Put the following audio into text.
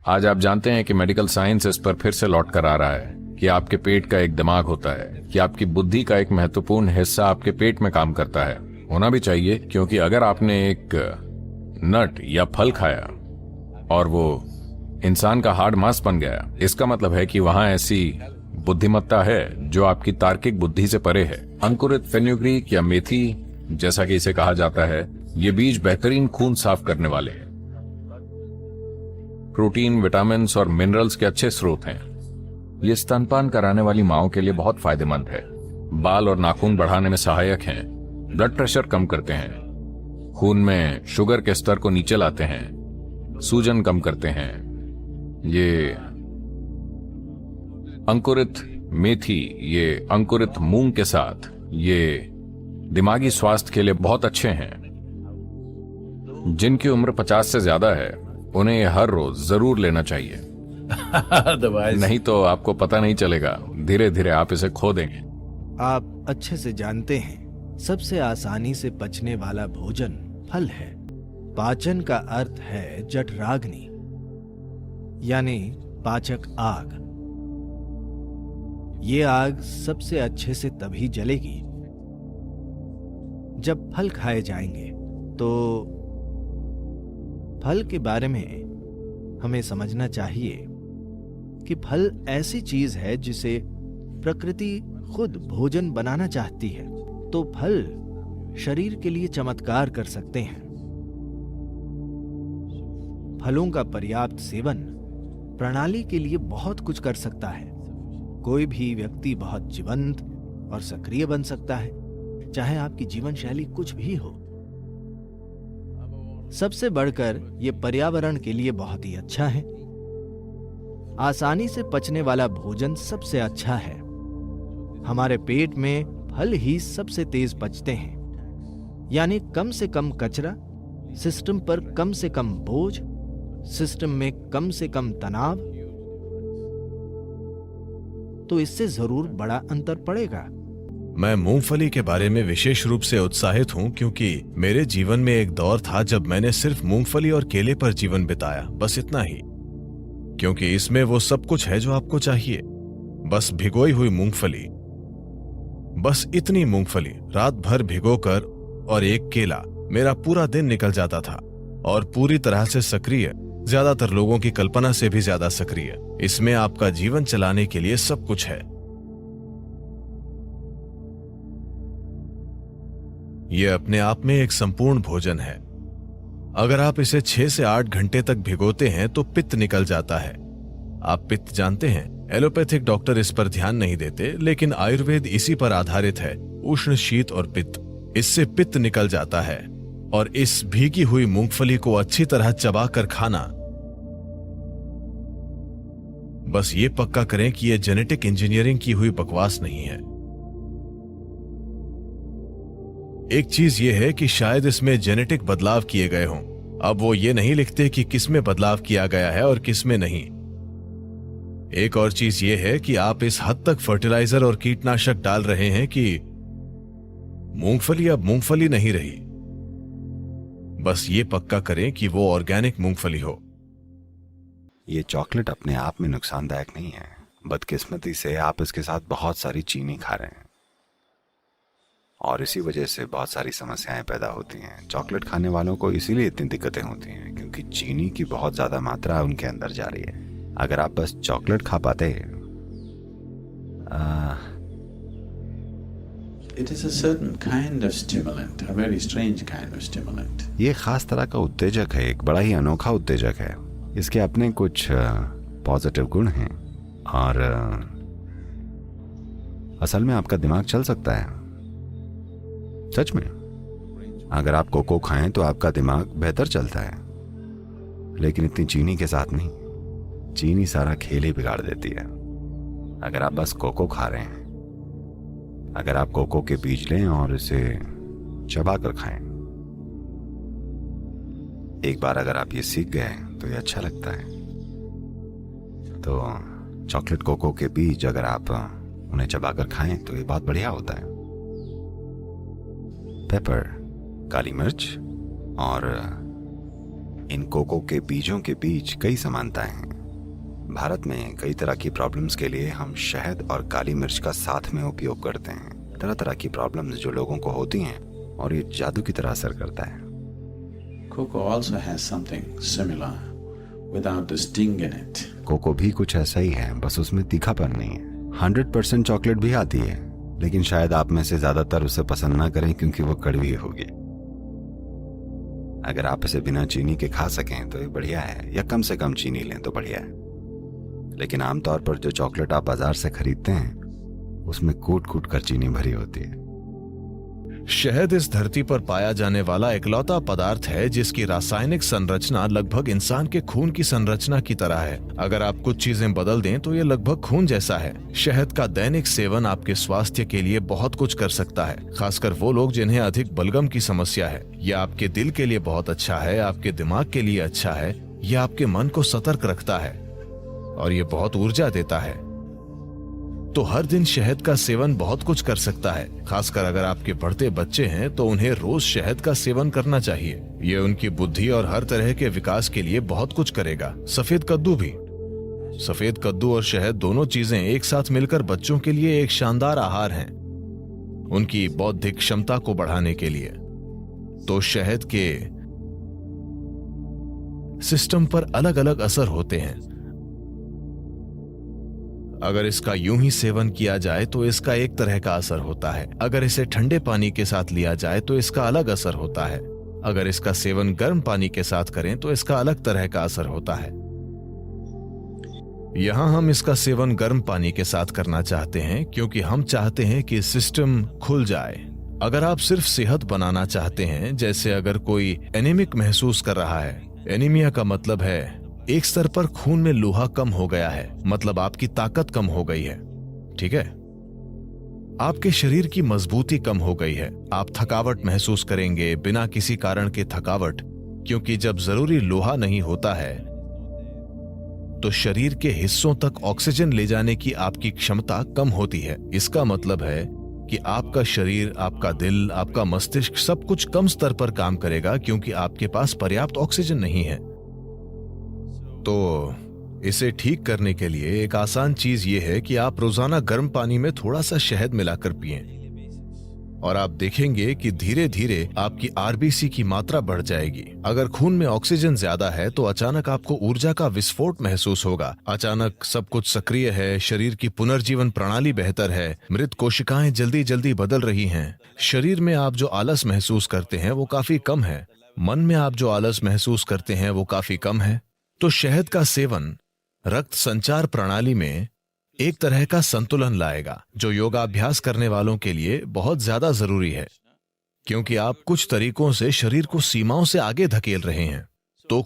आज आप जानते हैं कि मेडिकल साइंस इस पर फिर से लौट कर आ रहा है कि आपके पेट का एक दिमाग होता है, कि आपकी बुद्धि का एक महत्वपूर्ण हिस्सा आपके पेट में काम करता है। होना भी चाहिए, क्योंकि अगर आपने एक नट या फल खाया और वो इंसान का हार्ड मांस बन गया, इसका मतलब है कि वहां ऐसी बुद्धिमत्ता है जो आपकी तार्किक बुद्धि से परे है। अंकुरित फेन्युग्रीक या मेथी, जैसा कि इसे कहा जाता है, ये बीज बेहतरीन खून साफ करने वाले हैं। प्रोटीन, विटामिन और मिनरल्स के अच्छे स्रोत हैं। ये स्तनपान कराने वाली माओं के लिए बहुत फायदेमंद है। बाल और नाखून बढ़ाने में सहायक हैं, ब्लड प्रेशर कम करते हैं, खून में शुगर के स्तर को नीचे लाते हैं, सूजन कम करते हैं। ये अंकुरित मेथी, ये अंकुरित मूंग के साथ ये दिमागी स्वास्थ्य के लिए बहुत अच्छे हैं। जिनकी उम्र 50 से ज्यादा है उन्हें ये हर रोज जरूर लेना चाहिए। नहीं तो आपको पता नहीं चलेगा, धीरे धीरे आप इसे खो देंगे। आप अच्छे से जानते हैं, सबसे आसानी से पचने वाला भोजन फल है। पाचन का अर्थ है जठराग्नि, यानी पाचक आग। ये आग सबसे अच्छे से तभी जलेगी जब फल खाए जाएंगे। तो फल के बारे में हमें समझना चाहिए कि फल ऐसी चीज है जिसे प्रकृति खुद भोजन बनाना चाहती है। तो फल शरीर के लिए चमत्कार कर सकते हैं। फलों का पर्याप्त सेवन प्रणाली के लिए बहुत कुछ कर सकता है। कोई भी व्यक्ति बहुत जीवंत और सक्रिय बन सकता है, चाहे आपकी जीवन शैली कुछ भी हो। सबसे बढ़कर यह पर्यावरण के लिए बहुत ही अच्छा है। आसानी से पचने वाला भोजन सबसे अच्छा है। हमारे पेट में फल ही सबसे तेज पचते हैं, यानी कम से कम कचरा, सिस्टम पर कम से कम बोझ, सिस्टम में कम से कम तनाव। तो इससे जरूर बड़ा अंतर पड़ेगा। मैं मूंगफली के बारे में विशेष रूप से उत्साहित हूं, क्योंकि मेरे जीवन में एक दौर था जब मैंने सिर्फ मूंगफली और केले पर जीवन बिताया, बस इतना ही। क्योंकि इसमें वो सब कुछ है जो आपको चाहिए। बस भिगोई हुई मूंगफली, बस इतनी मूंगफली रात भर भिगोकर और एक केला, मेरा पूरा दिन निकल जाता था। और पूरी तरह से सक्रिय, ज्यादातर लोगों की कल्पना से भी ज्यादा सक्रिय। इसमें आपका जीवन चलाने के लिए सब कुछ है। यह अपने आप में एक संपूर्ण भोजन है। अगर आप इसे 6 से 8 घंटे तक भिगोते हैं तो पित्त निकल जाता है। आप पित्त जानते हैं। एलोपैथिक डॉक्टर इस पर ध्यान नहीं देते, लेकिन आयुर्वेद इसी पर आधारित है। उष्ण, शीत और पित्त, इससे पित्त निकल जाता है। और इस भीगी हुई मूंगफली को अच्छी तरह चबाकर खाना। बस ये पक्का करें कि यह जेनेटिक इंजीनियरिंग की हुई बकवास नहीं है। एक चीज यह है कि शायद इसमें जेनेटिक बदलाव किए गए हों। अब वो ये नहीं लिखते कि किसमें बदलाव किया गया है और किसमें नहीं। एक और चीज यह है कि आप इस हद तक फर्टिलाइजर और कीटनाशक डाल रहे हैं कि मूंगफली अब मूंगफली नहीं रही। बस ये पक्का करें कि वो ऑर्गेनिक मूंगफली हो। ये चॉकलेट अपने आप में नुकसानदायक नहीं है। बदकिस्मती से आप इसके साथ बहुत सारी चीनी खा रहे हैं और इसी वजह से बहुत सारी समस्याएं पैदा होती हैं। चॉकलेट खाने वालों को इसीलिए इतनी दिक्कतें होती हैं, क्योंकि चीनी की बहुत ज़्यादा मात्रा उनके अंदर जा रही है। अगर आप बस चॉकलेट खा पाते It is a certain kind of stimulant, a very strange kind of stimulant. ये खास तरह का उत्तेजक है, एक बड़ा ही अनोखा उत्तेजक है। इसके अपने कुछ पॉजिटिव गुण हैं और असल में आपका दिमाग चल सकता है। सच में, अगर आप कोको खाएं तो आपका दिमाग बेहतर चलता है, लेकिन इतनी चीनी के साथ नहीं। चीनी सारा खेल ही बिगाड़ देती है। अगर आप बस कोको खा रहे हैं, अगर आप कोको के बीज लें और इसे चबा कर खाएं, एक बार अगर आप ये सीख गए तो ये अच्छा लगता है। तो चॉकलेट कोको के बीज अगर आप उन्हें चबाकर खाएं तो ये बहुत बढ़िया होता है। पेपर, काली मिर्च और इन कोको के बीजों के बीच कई समानताएं हैं। भारत में कई तरह की प्रॉब्लम्स के लिए हम शहद और काली मिर्च का साथ में उपयोग करते हैं। तरह तरह की प्रॉब्लम्स जो लोगों को होती हैं, और ये जादू की तरह असर करता है। Cocoa also has something similar without the sting in it. Coco भी कुछ ऐसा ही है, बस उसमें तीखापन नहीं है। 100% चॉकलेट भी आती है, लेकिन शायद आप में से ज्यादातर उसे पसंद ना करें क्योंकि वो कड़वी होगी। अगर आप इसे बिना चीनी के खा सकें तो ये बढ़िया है, या कम से कम चीनी लें तो बढ़िया है। लेकिन आमतौर पर जो चॉकलेट आप बाजार से खरीदते हैं उसमें कूट कूट कर चीनी भरी होती है। शहद इस धरती पर पाया जाने वाला इकलौता पदार्थ है जिसकी रासायनिक संरचना लगभग इंसान के खून की संरचना की तरह है। अगर आप कुछ चीजें बदल दें तो ये लगभग खून जैसा है। शहद का दैनिक सेवन आपके स्वास्थ्य के लिए बहुत कुछ कर सकता है, खासकर वो लोग जिन्हें अधिक बलगम की समस्या है। यह आपके दिल के लिए बहुत अच्छा है, आपके दिमाग के लिए अच्छा है, यह आपके मन को सतर्क रखता है और ये बहुत ऊर्जा देता है। तो हर दिन शहद का सेवन बहुत कुछ कर सकता है। खासकर अगर आपके बढ़ते बच्चे हैं तो उन्हें रोज शहद का सेवन करना चाहिए। ये उनकी बुद्धि और हर तरह के विकास के लिए बहुत कुछ करेगा। सफेद कद्दू भी। सफेद कद्दू और शहद दोनों चीजें एक साथ मिलकर बच्चों के लिए एक शानदार आहार हैं, उनकी बौद्धिक क्षमता को बढ़ाने के लिए। तो शहद के सिस्टम पर अलग अलग असर होते हैं। अगर इसका यूं ही सेवन किया जाए तो इसका एक तरह का असर होता है। अगर इसे ठंडे पानी के साथ लिया जाए तो इसका अलग असर होता है। अगर इसका सेवन गर्म पानी के साथ करें तो इसका अलग तरह का असर होता है। यहां हम इसका सेवन गर्म पानी के साथ करना चाहते हैं क्योंकि हम चाहते हैं कि सिस्टम खुल जाए। अगर आप सिर्फ सेहत बनाना चाहते हैं, जैसे अगर कोई एनीमिक महसूस कर रहा है, एनीमिया का मतलब है एक स्तर पर खून में लोहा कम हो गया है, मतलब आपकी ताकत कम हो गई है, ठीक है। आपके शरीर की मजबूती कम हो गई है। आप थकावट महसूस करेंगे, बिना किसी कारण के थकावट, क्योंकि जब जरूरी लोहा नहीं होता है तो शरीर के हिस्सों तक ऑक्सीजन ले जाने की आपकी क्षमता कम होती है। इसका मतलब है कि आपका शरीर, आपका दिल, आपका मस्तिष्क सब कुछ कम स्तर पर काम करेगा क्योंकि आपके पास पर्याप्त ऑक्सीजन नहीं है। तो इसे ठीक करने के लिए एक आसान चीज ये है कि आप रोजाना गर्म पानी में थोड़ा सा शहद मिलाकर पिएं और आप देखेंगे कि धीरे धीरे आपकी आरबीसी की मात्रा बढ़ जाएगी। अगर खून में ऑक्सीजन ज्यादा है तो अचानक आपको ऊर्जा का विस्फोट महसूस होगा। अचानक सब कुछ सक्रिय है, शरीर की पुनर्जीवन प्रणाली बेहतर है, मृत कोशिकाएं जल्दी जल्दी बदल रही हैं। शरीर में आप जो आलस महसूस करते हैं वो काफी कम है, मन में आप जो आलस महसूस करते हैं वो काफी कम है। तो शहद का सेवन रक्त संचार प्रणाली में एक तरह का संतुलन लाएगा, जो योगाभ्यास करने वालों के लिए बहुत ज्यादा जरूरी है, क्योंकि आप कुछ तरीकों से शरीर को सीमाओं से आगे धकेल रहे हैं। तो